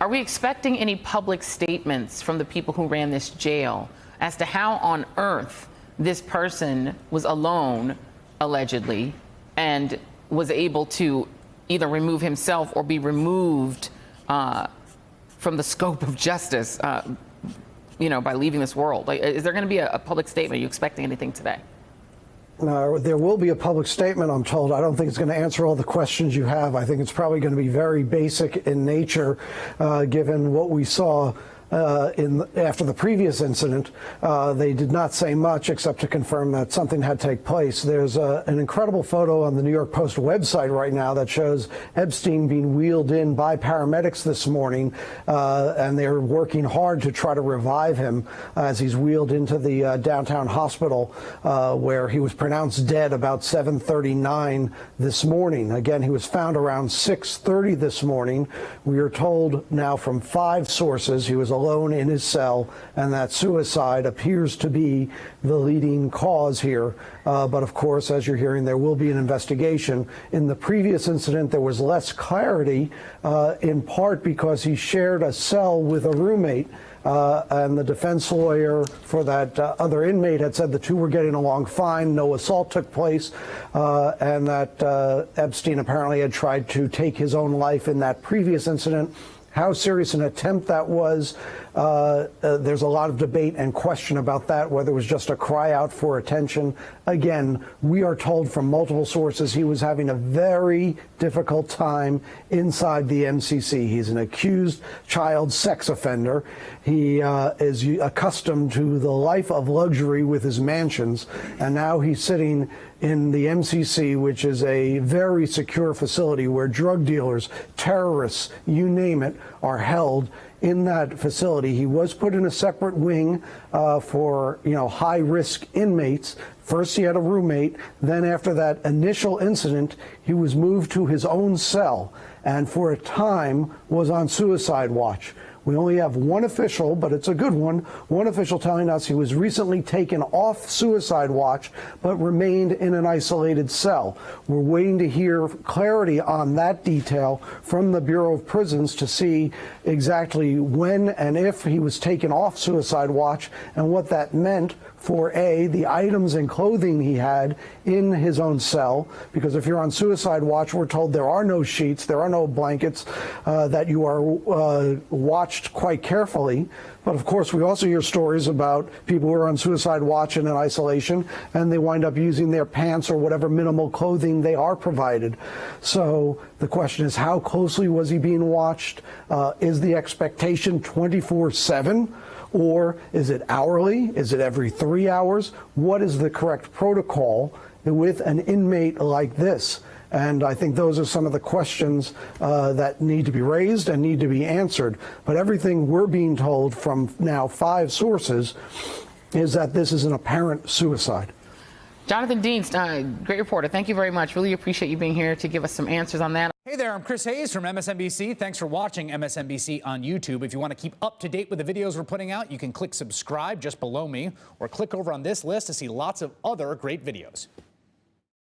Are we expecting any public statements from the people who ran this jail as to how on earth this person was alone, allegedly, and was able to either remove himself or be removed from the scope of justice, by leaving this world? Like, is there going to be a public statement? Are you expecting anything today? There will be a public statement, I'm told. I don't think it's going to answer all the questions you have. I think it's probably going to be very basic in nature, given what we saw after the previous incident. They did not say much except to confirm that something had taken place. There's an incredible photo on the New York Post website right now that shows Epstein being wheeled in by paramedics this morning, and they're working hard to try to revive him as he's wheeled into the downtown hospital, where he was pronounced dead about 7:39 this morning. Again, he was found around 6:30 this morning. We are told now from 5 sources he was alone in his cell, and that suicide appears to be the leading cause here. But of course, as you're hearing, there will be an investigation. In the previous incident, there was less clarity, in part because he shared a cell with a roommate. And the defense lawyer for that other inmate had said the two were getting along fine, no assault took place, and that Epstein apparently had tried to take his own life in that previous incident. How serious an attempt that was, there's a lot of debate and question about that, whether it was just a cry out for attention. Again, we are told from multiple sources he was having a very difficult time inside the MCC. He's an accused child sex offender. He is accustomed to the life of luxury with his mansions, and now he's sitting in the MCC, which is a very secure facility where drug dealers, terrorists, you name it, are held in that facility. He was put in a separate wing for high-risk inmates. First he had a roommate, then after that initial incident, he was moved to his own cell and for a time was on suicide watch. We only have one official, but it's a good one official telling us he was recently taken off suicide watch, but remained in an isolated cell. We're waiting to hear clarity on that detail from the Bureau of Prisons to see exactly when and if he was taken off suicide watch and what that meant for the items and clothing he had in his own cell. Because if you're on suicide watch, we're told there are no sheets, there are no blankets, that you are watched quite carefully. But of course, we also hear stories about people who are on suicide watch and in isolation, and they wind up using their pants or whatever minimal clothing they are provided. So the question is, how closely was he being watched? Is the expectation 24/7? Or is it hourly? Is it every 3 hours? What is the correct protocol with an inmate like this? And I think those are some of the questions that need to be raised and need to be answered. But everything we're being told from now 5 sources is that this is an apparent suicide. Jonathan Dean, great reporter. Thank you very much. Really appreciate you being here to give us some answers on that. Hey there, I'm Chris Hayes from MSNBC. Thanks for watching MSNBC on YouTube. If you want to keep up to date with the videos we're putting out, you can click subscribe just below me or click over on this list to see lots of other great videos.